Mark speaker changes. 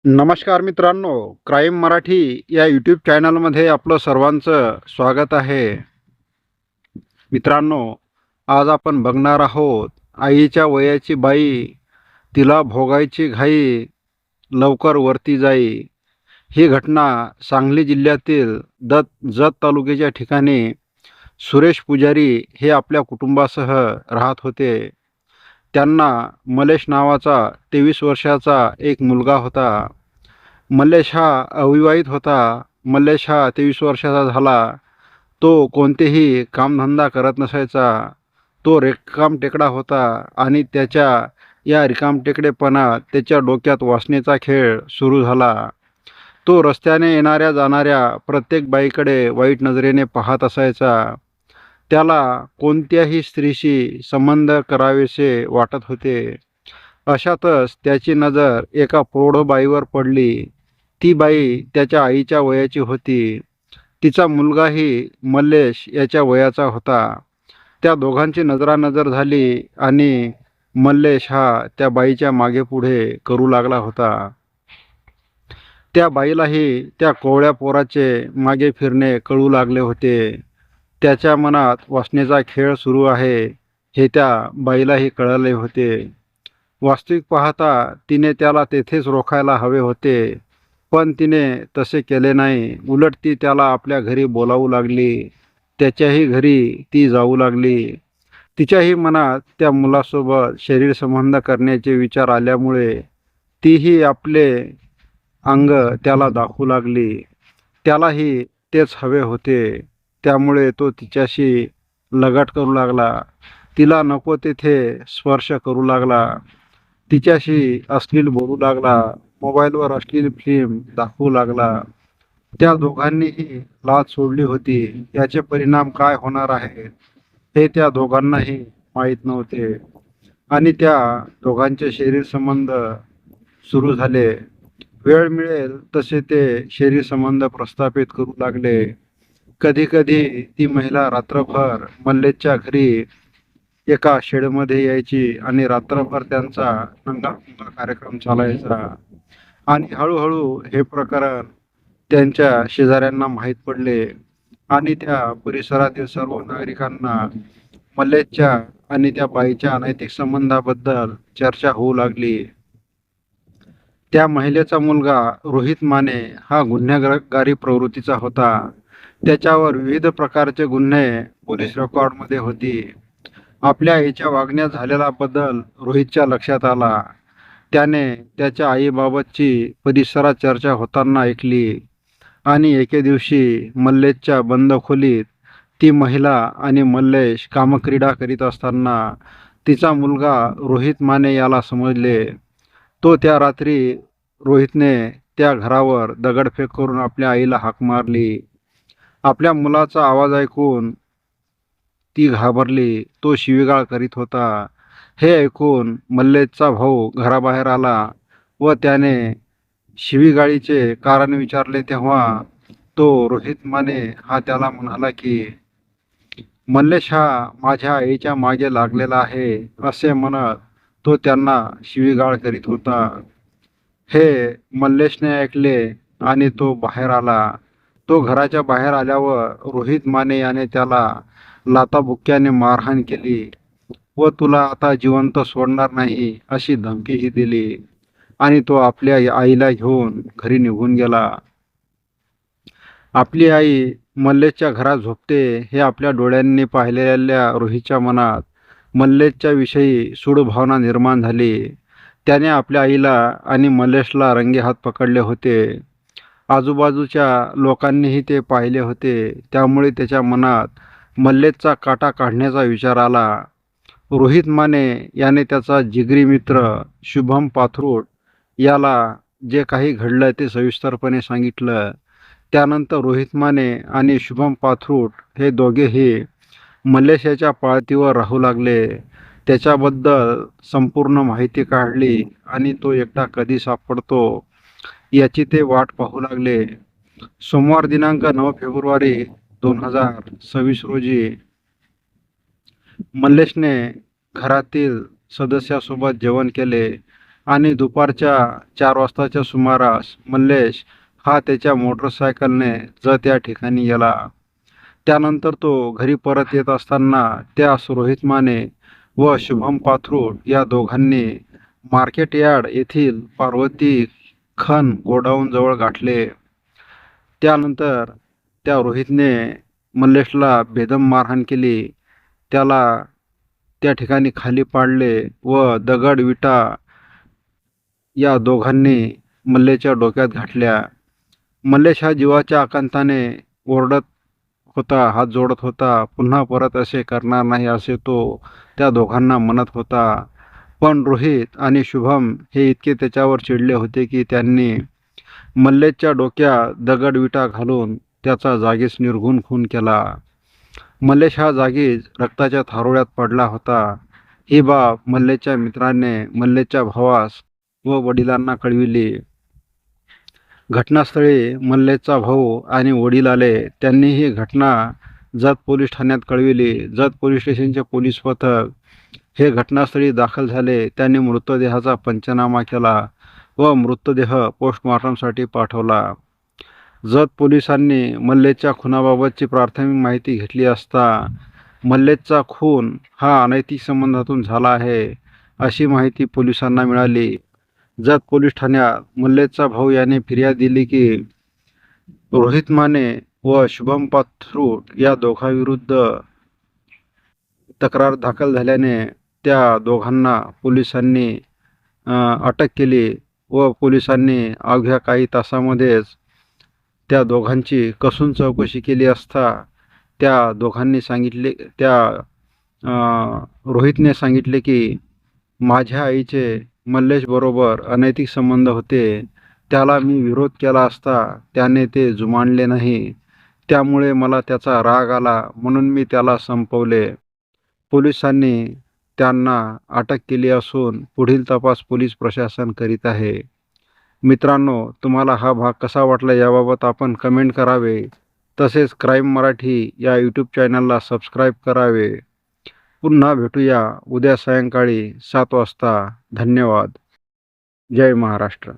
Speaker 1: नमस्कार मित्रांनो, क्राईम मराठी या यूट्यूब चॅनलमध्ये आपलं सर्वांचं स्वागत आहे. मित्रांनो, आज आपण बघणार आहोत आईच्या वयाची बाई, तिला भोगायची घाई, लवकर वरती जाई. ही घटना सांगली जिल्ह्यातील जत तालुक्याच्या ठिकाणी सुरेश पुजारी हे आपल्या कुटुंबासह राहत होते. त्यांना मलेश नावाचा 23 वर्षाचा एक मुलगा होता. मल्लेश हा अविवाहित होता. मल्लेश हा 23 वर्षाचा झाला. तो कोणतेही कामधंदा करत नसायचा. तो रिकामटेकडा होता आणि त्याच्या या रिकामटेकडेपणात त्याच्या डोक्यात वासनेचा खेळ सुरू झाला. तो रस्त्याने येणाऱ्या जाणाऱ्या प्रत्येक बाईकडे वाईट नजरेने पाहत असायचा. त्याला कोणत्याही स्त्रीशी संबंध करावेसे वाटत होते. अशातच त्याची नजर एका प्रौढ बाईवर पडली. ती बाई त्याच्या आईच्या वयाची होती. तिचा मुलगाही मल्लेश याच्या वयाचा होता. त्या दोघांची नजरानजर झाली आणि मल्लेश हा त्या बाईच्या मागे पुढे करू लागला होता. त्या बाईलाही त्या कोवळ्या पोराचे मागे फिरणे कळू लागले होते. त्याच्या मनात वासनेचा खेळ सुरू आहे हे त्या बाईलाही कळले होते. वास्तविक पाहता तिने त्याला तेथेच रोखायला हवे होते, पण तिने तसे केले नाही. उलट ती त्याला आपल्या घरी बोलावू लागली. त्याच्याही घरी ती जाऊ लागली. तिच्याही मनात त्या मुलासोबत शरीर संबंध करण्याचे विचार आल्यामुळे तीही आपले अंग त्याला दाखवू लागली. त्यालाही तेच हवे होते, त्यामुळे तो तिच्याशी लगाट करू लागला. तिला नको तेथे स्पर्श करू लागला. तिच्याशी अश्लील बोलू लागला. मोबाईलवर अश्लील फिल्म दाखवू लागला. त्या दोघांनीही लाज सोडली होती. याचे परिणाम काय होणार आहेत हे त्या दोघांनाही माहीत नव्हते आणि त्या दोघांचे शरीर संबंध सुरू झाले. वेळ मिळेल तसे ते शरीर संबंध प्रस्थापित करू लागले. कधी कधी ती महिला रात्रभर मल्लेशच्या घरी एका शेडमध्ये यायची आणि रात्रभर त्यांचा नंगापुंगा कार्यक्रम चालायचा. आणि हळूहळू हे प्रकरण त्यांच्या शेजाऱ्यांना माहीत पडले आणि त्या परिसरातील सर्व नागरिकांना मल्लेशच्या आणि त्या बाईच्या अनैतिक संबंधाबद्दल चर्चा होऊ लागली. त्या महिलेचा मुलगा रोहित माने हा गुन्हेगारी प्रवृत्तीचा होता. त्याच्यावर विविध प्रकारचे गुन्हे पोलीस रेकॉर्डमध्ये होती. आपल्या आईच्या वागण्यात झालेला बदल रोहितच्या लक्षात आला. त्याने त्याच्या आईबाबतची परिसरात चर्चा होताना ऐकली आणि एके दिवशी मल्लेशच्या बंद खोलीत ती महिला आणि मल्लेश कामक्रीडा करीत असताना तिचा मुलगा रोहित माने याला समजले. तो त्या रात्री रोहितने त्या घरावर दगडफेक करून आपल्या आईला हाक मारली. आपल्या मुलाचा आवाज ऐकून ती घाबरली. तो शिवीगाळ करीत होता. हे ऐकून मल्लेशचा भाऊ घराबाहेर आला व त्याने शिवीगाळीचे कारण विचारले. तेव्हा तो रोहित माने हा त्याला म्हणाला की मल्लेश हा माझ्या आईच्या मागे लागलेला आहे असे म्हणत तो त्यांना शिवीगाळ करीत होता. हे मल्लेशने ऐकले आणि तो बाहेर आला. तो घराच्या बाहेर आल्यावर रोहित माने याने त्याला लाथाबुक्क्याने मारहाण केली व तुला आता जिवंत सोडणार नाही अशी धमकीही दिली आणि तो आपल्या आईला घेऊन घरी निघून गेला. आपली आई मल्लेशच्या घरात झोपते हे आपल्या डोळ्यांनी पाहिलेल्या रोहितच्या मनात मल्लेशच्या विषयी सूड भावना निर्माण झाली. त्याने आपल्या आईला आणि मल्लेशला रंगेहात पकडले होते. आजूबाजूच्या लोकांनीही ते पाहिले होते. त्यामुळे त्याच्या मनात मल्लेशचा काटा काढण्याचा विचार आला. रोहित माने याने त्याचा जिगरी मित्र शुभम पाथरूट याला जे काही घडलं ते सविस्तरपणे सांगितलं. त्यानंतर रोहित माने आणि शुभम पाथरूट हे दोघेही मल्लेश याच्या पाळतीवर राहू लागले. त्याच्याबद्दल संपूर्ण माहिती काढली आणि तो एकटा कधी सापडतो याची ते वाट पाहू लागले. सोमवार दिनांक 9 फेब्रुवारी 2026 रोजी मल्लेशने घरातील सदस्यासोबत जेवण केले. आणि दुपारच्या 4 वाजताच्या सुमारास मल्लेश हा त्याच्या मोटरसायकलने जत या ठिकाणी गेला. त्यानंतर तो घरी परत येत असताना त्यास रोहित माने व शुभम पाथरूड या दोघांनी मार्केट यार्ड येथील पार्वती खन गोडाऊनजवळ गाठले. त्यानंतर त्या रोहितने मल्लेशला बेदम मारहाण केली. त्याला त्या ठिकाणी खाली पाडले व दगड विटा या दोघांनी मल्लेशच्या डोक्यात घातल्या. मल्लेश हा जीवाच्या आकांताने ओरडत होता, हात जोडत होता. पुन्हा परत असे करणार नाही असे तो त्या दोघांना म्हणत होता. पण रोहित आणि शुभम हे इतके त्याच्यावर चिडले होते की त्यांनी मल्लेशच्या डोक्यात दगडविटा घालून त्याचा जागीच निर्घृण खून केला. मल्लेश हा जागीच रक्ताच्या थारोळ्यात पडला होता. ही बाब मल्लेशच्या मित्राने मल्लेशच्या भावास व वडिलांना कळविली. घटनास्थळी मल्लेशचा भाऊ आणि वडील आले. त्यांनी ही घटना जत पोलीस ठाण्यात कळविली. जत पोलीस स्टेशनचे पोलीस पथक हे घटनास्थळी दाखल झाले. त्यांनी मृतदेहाचा पंचनामा केला व मृतदेह पोस्टमॉर्टमसाठी पाठवला. जत पोलिसांनी मल्लेशच्या खुनाबाबतची प्राथमिक माहिती घेतली असता मल्लेशचा खून हा अनैतिक संबंधातून झाला आहे अशी माहिती पोलिसांना मिळाली. जत पोलीस ठाण्यात मल्लेशचा भाऊ याने फिर्याद दिली की रोहित माने व शुभम पाथरूड या दोघांविरुद्ध तक्रार दाखल झाल्याने त्या दोघांना पोलिसांनी अटक केली व पोलिसांनी अवघ्या काही तासामध्येच त्या दोघांची कसून चौकशी केली असता त्या दोघांनी सांगितले, रोहितने सांगितले की माझ्या आईचे मल्लेशबरोबर अनैतिक संबंध होते. त्याला मी विरोध केला असता त्याने ते जुमानले नाही. त्यामुळे मला त्याचा राग आला म्हणून मी त्याला संपवले. पोलिसांनी त्यांना अटक केली असून पुढील तपास पोलीस प्रशासन करीत आहे. मित्रांनो, तुम्हाला हा भाग कसा वाटला याबाबत आपण कमेंट करावे. तसेच क्राईम मराठी या यूट्यूब चॅनलला सबस्क्राईब करावे. पुन्हा भेटूया उद्या सायंकाळी 7 वाजता. धन्यवाद. जय महाराष्ट्र.